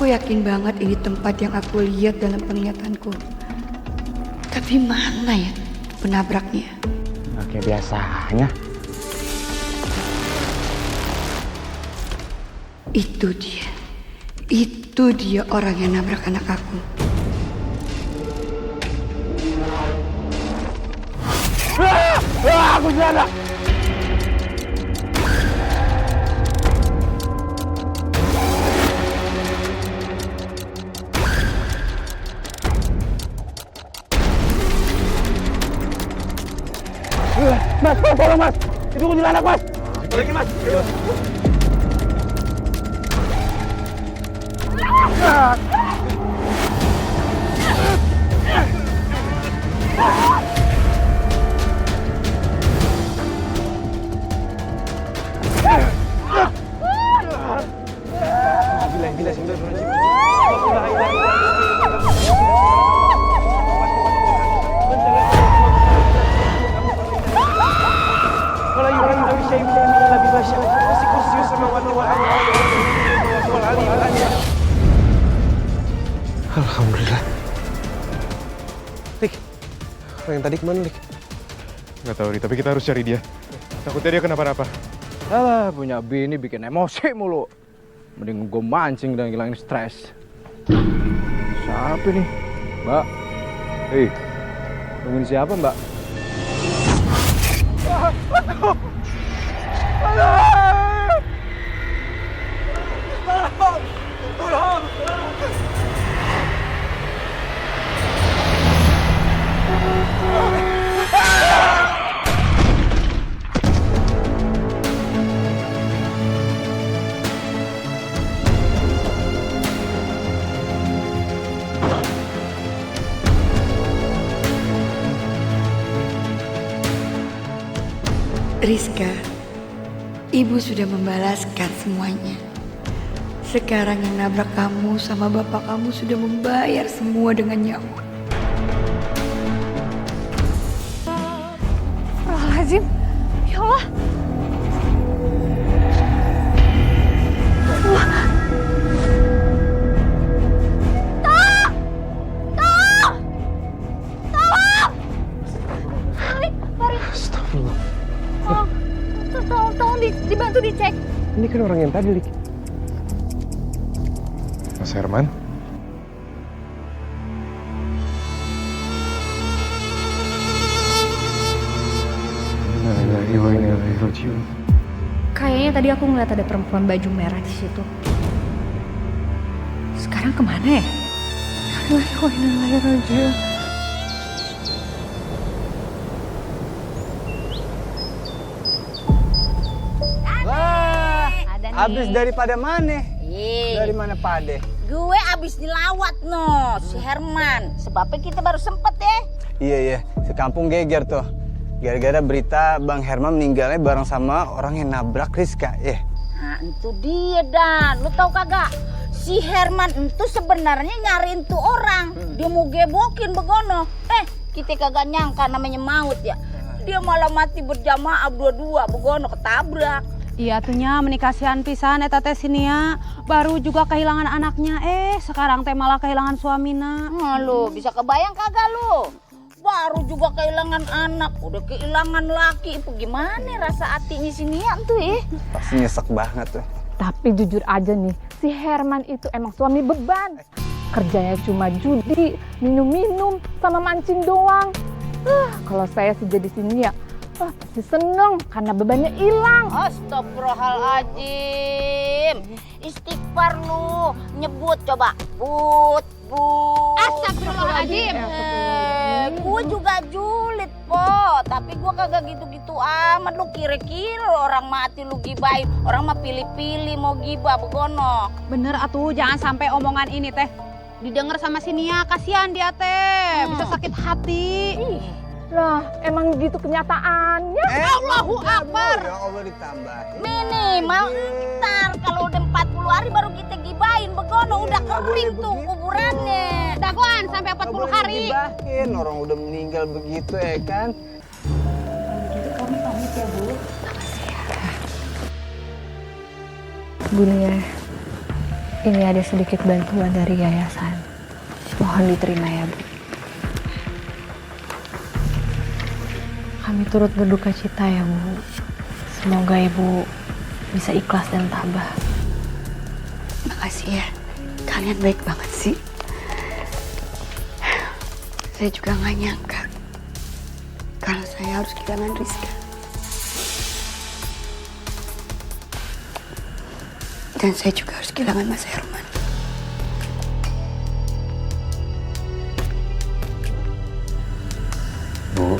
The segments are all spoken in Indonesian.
Aku yakin banget ini tempat yang aku lihat dalam penglihatanku. Tapi mana ya penabraknya? Nggak kayak biasanya. Itu dia orang yang nabrak anak aku. Aku jalan. Mas, tolong mas. Itu kuntilanak mas. Balikin mas. Alhamdulillah. Lik, orang yang tadi kemana, Lik? Nggak tahu nih, tapi kita harus cari dia. Takutnya dia kenapa-napa. Alah, punya bini bikin emosi mulu. Mending gue mancing dan ngilangin stres. Siapa nih? Mbak? Hei, nungguin siapa, Mbak? Rizka, ibu sudah membalaskan semuanya. Sekarang yang nabrak kamu sama bapak kamu sudah membayar semua dengan nyawa. Astagfirullahaladzim. Ya Allah. Astagfirullah. Tolong dibantu dicek. Ini kan orang yang tadi, Lik. Mas Herman? Innalillahi wa inna ilaihi raji'un. Kayaknya tadi aku ngeliat ada perempuan baju merah di situ. Sekarang kemana ya? Innalillahi wa inna ilaihi raji'un. Abis daripada mana? Iya. Dari mana Pade? Gue abis dilawat no si Herman. Sebabnya kita baru sempet ya. Iya, sekampung geger tuh. Gara-gara berita Bang Herman meninggalnya bareng sama orang yang nabrak Rizka, ya. Nah itu dia Dan. Lu tau kagak? Si Herman itu sebenarnya nyariin tuh orang. Dia mau gebokin begono. Kita kagak nyangka namanya maut ya. Dia malah mati berjamaah dua-dua begono ketabrak. Iya tuhnya menikasihan pisan eta teh Sinia. Baru juga kehilangan anaknya, sekarang teh malah kehilangan suamina. Lu bisa kebayang kagak lu? Baru juga kehilangan anak, udah kehilangan laki. Itu gimana rasa hatinya si Nia tuh ya? Pasti nyesek banget tuh. Tapi jujur aja nih, si Herman itu emang suami beban. Kerjanya cuma judi, minum-minum, sama mancing doang. Kalau saya sih jadi sini ya, pasti seneng karena bebannya hilang. Astagfirullahaladzim. Istighfar lu, nyebut coba. But. Astagfirullahaladzim. Gue juga julid, Po. Tapi gue kagak gitu-gitu amat. Lu kira-kira orang mati lu gibahin. Orang mah pilih-pilih mau gibah begono. Bener atuh, jangan sampai omongan ini teh didengar sama Sinia, kasihan dia teh, bisa sakit hati. Lah, emang gitu kenyataannya. Allahu Akbar. Ya Allah ditambahin. Minimal ntar kalau udah 40 hari baru kita gibahin begono udah kering tuh kuburannya. Dagoan sampai 40 hari. Gibahin, orang udah meninggal begitu ya kan. Kami pamit ya, Bu. Bu Nia, Ini ada sedikit bantuan dari yayasan. Mohon diterima ya, Bu. Kami turut berduka cita ya, Bu. Semoga Ibu bisa ikhlas dan tabah. Makasih ya, kalian baik banget sih. Saya juga nggak nyangka kalau saya harus kehilangan Rizka. Dan saya juga harus kehilangan Mas Herman. Bu,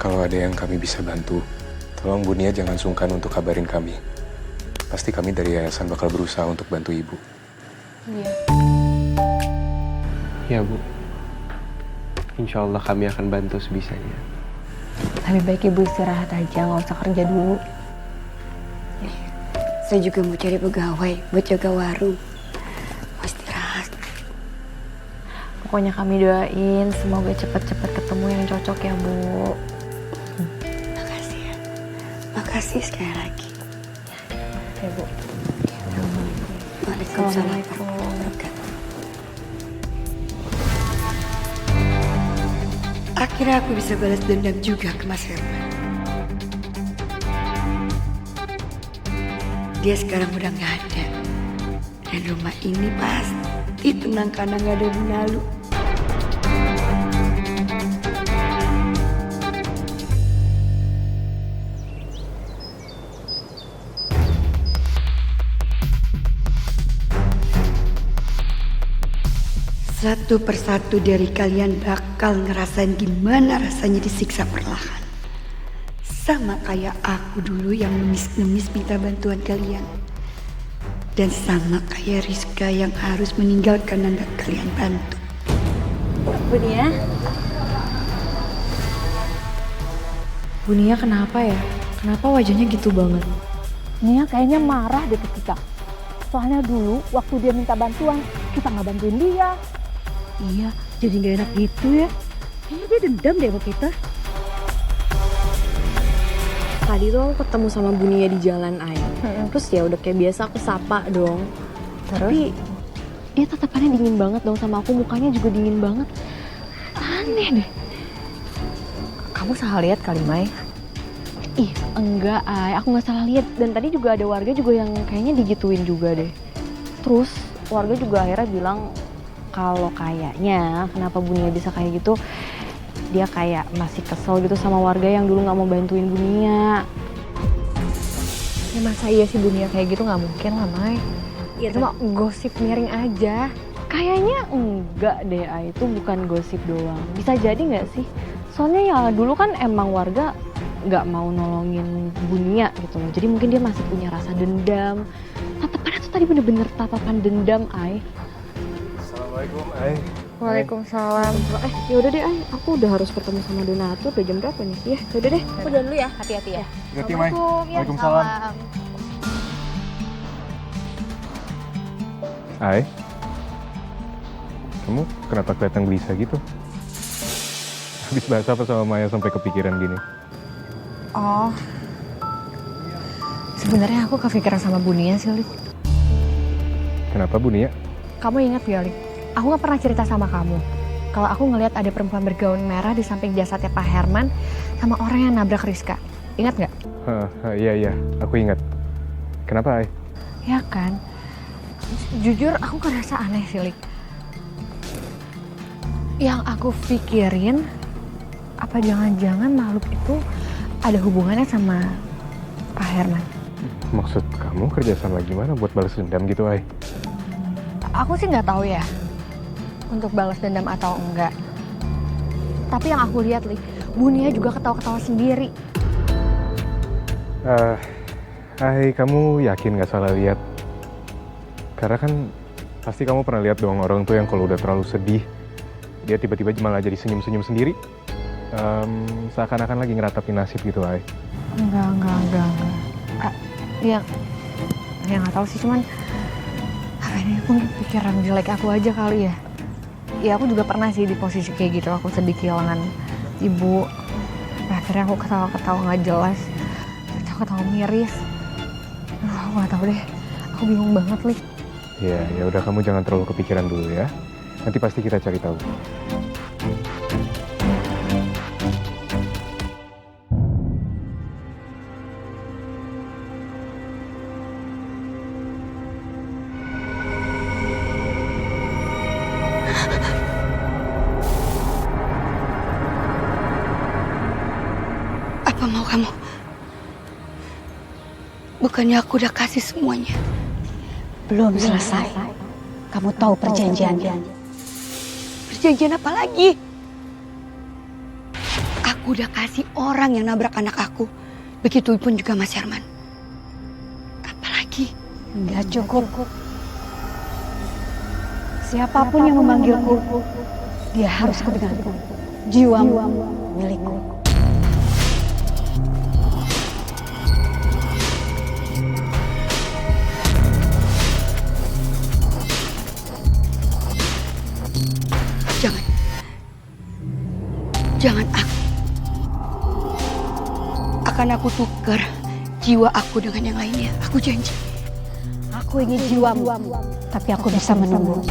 kalau ada yang kami bisa bantu, tolong Bu Nia jangan sungkan untuk kabarin kami. Pasti kami dari yayasan bakal berusaha untuk bantu Ibu. Iya. Ya, Bu. Insya Allah kami akan bantu sebisanya. Lebih baik Ibu istirahat aja, nggak usah kerja dulu. Saya juga mau cari pegawai buat jaga warung. Mau istirahat. Pokoknya kami doain semoga cepat-cepat ketemu yang cocok ya, Bu. Makasih ya. Makasih sekali lagi. Ya, Bu. Waalaikumsalam warahmatullahi wabarakatuh. Akhirnya aku bisa balas dendam juga ke Mas Herman. Dia sekarang udah nggak ada. Dan rumah ini pasti tenang karena nggak ada benalu. Satu persatu dari kalian bakal ngerasain gimana rasanya disiksa perlahan. Sama kayak aku dulu yang ngemis-ngemis minta bantuan kalian. Dan sama kayak Rizka yang harus meninggalkan anak kalian bantu. Bu Nia? Bu Nia kenapa ya? Kenapa wajahnya gitu banget? Nia kayaknya marah deh ke kita. Soalnya dulu waktu dia minta bantuan, kita nggak bantuin dia. Iya, jadi gak enak gitu ya. Kayaknya dia dendam deh sama kita. Tadi tuh aku ketemu sama Bu Nia di jalan air. Terus ya udah kayak biasa aku sapa dong. Tapi dia tatapannya dingin banget dong sama aku, mukanya juga dingin banget. Aneh deh. Kamu salah lihat kali, Mai? Ih, enggak, Ay. Aku nggak salah lihat. Dan tadi juga ada warga juga yang kayaknya digituin juga deh. Terus warga juga akhirnya bilang kalau kayaknya kenapa Bu Nia bisa kayak gitu, dia kayak masih kesel gitu sama warga yang dulu nggak mau bantuin Bu Nia. Ya masa iya sih Bu Nia kayak gitu, nggak mungkin lah, Mai. Ya, itu mah gosip miring aja. Kayaknya enggak deh, Ay. Itu bukan gosip doang. Bisa jadi nggak sih? Soalnya ya dulu kan emang warga nggak mau nolongin Bu Nia gitu loh. Jadi mungkin dia masih punya rasa dendam. Tatapannya tuh tadi bener-bener tatapan dendam, Ay. Assalamualaikum, Ay. Waalaikumsalam. Ya udah deh, Ay. Aku udah harus ketemu sama donatur. Udah jam berapa nih? Ya, udah deh. Aku jalan dulu ya, hati-hati ya. Hati-hati, Mai. Waalaikumsalam. Ay, kamu kenapa kelihatan gelisah gitu? Habis bahas apa sama Maya sampai kepikiran gini? Oh, sebenarnya aku kepikiran sama Bu Nia sih, Lik. Kenapa Bu Nia? Kamu ingat gak, Lik? Aku gak pernah cerita sama kamu kalau aku ngelihat ada perempuan bergaun merah di samping jasadnya Pak Herman sama orang yang nabrak Rizka. Ingat gak? Iya, aku ingat. Kenapa, Ay? Ya kan? Jujur aku ngerasa aneh sih, Lik. Yang aku pikirin, apa jangan-jangan makhluk itu ada hubungannya sama Pak Herman? Maksud kamu kerjasama gimana buat balas dendam gitu, Ay? Aku sih nggak tahu ya untuk balas dendam atau enggak. Tapi yang aku lihat, Lik, Bu Nia juga ketawa-ketawa sendiri. Ay, kamu yakin nggak salah lihat? Karena kan pasti kamu pernah lihat dong orang tuh yang kalau udah terlalu sedih, dia tiba-tiba malah jadi senyum-senyum sendiri. Seakan-akan lagi ngeratapin nasib gitu, Ay. Enggak. Ya nggak tahu sih, cuman ini mungkin pikiran jelek aku aja kali ya. Ya aku juga pernah sih di posisi kayak gitu, aku sedih kehilangan ibu. Akhirnya aku ketawa-ketawa nggak jelas, ketawa miris. Aku nggak tahu deh, aku bingung banget, Lik. Ya, ya udah kamu jangan terlalu kepikiran dulu ya. Nanti pasti kita cari tahu. Apa mau kamu? Bukannya aku udah kasih semuanya. Belum selesai. Kamu tahu perjanjiannya? Perjanjian apa lagi? Aku udah kasih orang yang nabrak anak aku. Begitupun juga Mas Herman. Apalagi? Enggak cukup. Siapapun yang memanggilku, dia harus kudengar. Jiwamu milikku. Jangan aku. Akan aku tukar jiwa aku dengan yang lainnya. Aku janji. Aku ingin jiwamu, tapi aku bisa menunggu.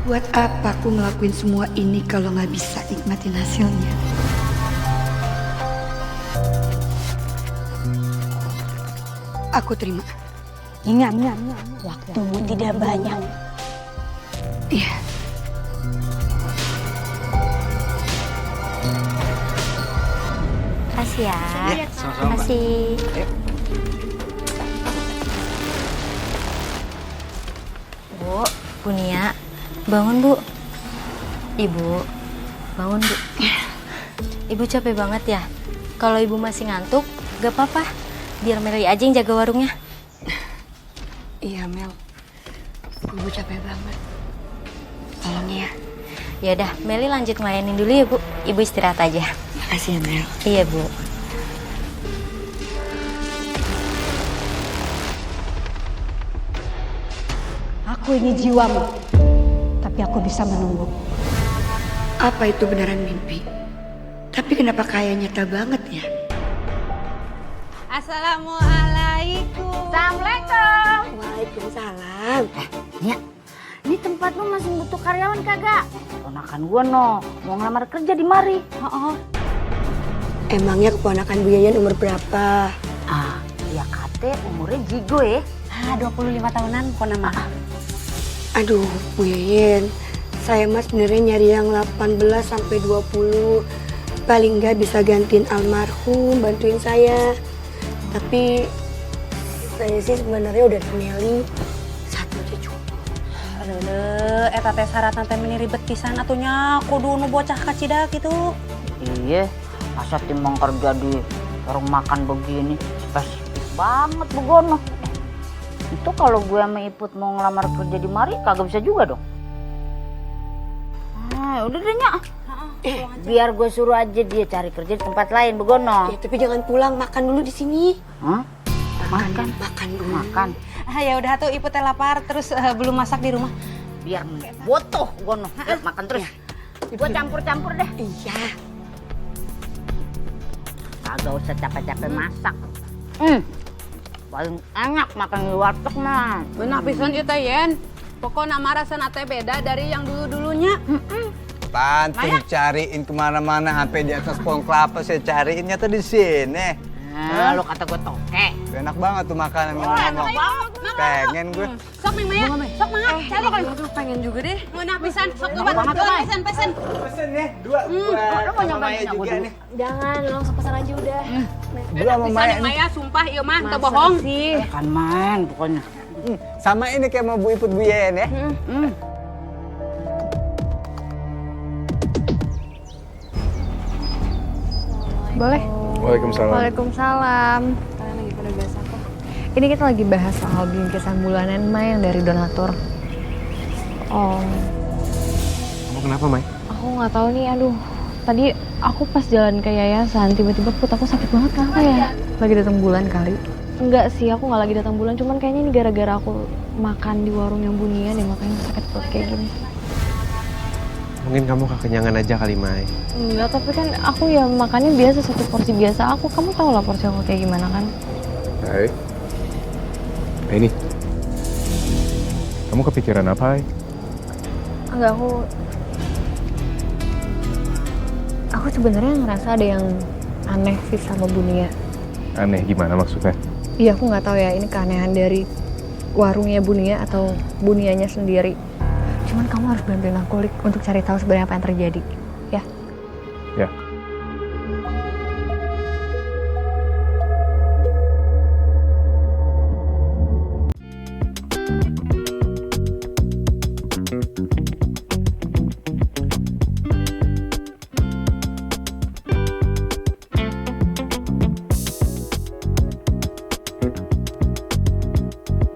Buat apa aku ngelakuin semua ini kalau nggak bisa nikmatin hasilnya? Aku terima. Ingat, waktumu tidak banyak. Iya. Makasih ya. Sama-sama. Makasih. Bu, Bu Nia, bangun Bu. Ibu, bangun Bu. Ibu capek banget ya? Kalau Ibu masih ngantuk, gak apa-apa. Biar Meli aja yang jaga warungnya. Iya Mel, ibu capek banget. Tolong ya. Ya udah, Meli lanjut ngelayanin dulu ya Bu. Ibu istirahat aja. Makasih ya Mel. Iya Bu. Aku ingin jiwamu, tapi aku bisa menunggu. Apa itu beneran mimpi? Tapi kenapa kayak nyata banget ya? Assalamualaikum. Assalamualaikum. Waalaikumsalam. Ya, ini tempat lu masih butuh karyawan kagak? Ponakan gua mau ngelamar kerja di mari. Emangnya keponakan Bu Yayan umur berapa? Ya kate umurnya jigo ya. 25 tahunan pokoknya mah. Aduh, Bu Yayan, saya mas sebenarnya nyari yang 18 sampai 20. Paling nggak bisa gantiin almarhum, bantuin saya. Tapi saya sih sebenarnya udah Meli. Satu aja cukup. Eta teh syaratna teh meni ribet pisan atunya kudu nu bocah kacida gitu. Iya, masa timbang kerja di warung makan begini spesifik banget begono. Itu kalau gue sama Iput mau ngelamar kerja di mari kagak bisa juga dong. Udah deh Nyak. Biar gue suruh aja dia cari kerja di tempat lain begono. Ya, tapi jangan pulang, makan dulu di sini. Makan dulu. Makan. Ya udah tuh Ibu teh lapar terus belum masak di rumah. Biar botoh begono. Makan terus. Gue campur-campur deh. Iya. Kagak usah capek-capek masak. Paling enak makan di warteg mah. Benar pisan ieu teh Yen. Pokoknya mah rasana teh beda dari yang dulu-dulunya. Panting cariin kemana-mana sampai di atas pohon kelapa saya cariinnya tuh di sini. Lu kata gue toke. Enak banget tuh makanan ngomong. Pengen gue. Sok Ming Maya, sok Mang. Cari kan. Pengen juga deh. Benar pisan, sok tuh pesen. Pesen ya, dua. Lu mau nyobain juga nih. Jangan, langsung pesan aja udah. Dua sama Maya nih. Maya sumpah ieu mah teu bohong. Kan main pokoknya. Sama ini kayak mau Bu Iput Bu Yayan ya. Boleh? Waalaikumsalam. Waalaikumsalam. Kalian lagi pada biasa kok. Ini kita lagi bahas soal bingkisan bulanan Mai yang dari donatur. Kamu kenapa, Mai? Aku nggak tahu nih, aduh. Tadi aku pas jalan ke yayasan, tiba-tiba perut aku sakit banget, kenapa ya? Lagi datang bulan kali. Enggak sih, aku nggak lagi datang bulan, cuman kayaknya ini gara-gara aku makan di warung yang Bunia deh, makanya sakit perut kayak gini. Mungkin kamu kekenyangan aja kali, Mai. Enggak, tapi kan aku ya makannya biasa, satu porsi biasa aku. Kamu tahu lah porsi aku kayak gimana kan? Hai. Ini. Kamu kepikiran apa, Hai? Enggak, aku sebenarnya ngerasa ada yang aneh sih sama Bunia. Aneh gimana maksudnya? Iya, aku nggak tahu ya ini keanehan dari warungnya Bunia atau Bunianya sendiri. Cuman kamu harus bantuin aku, Lik, untuk cari tahu sebenarnya apa yang terjadi.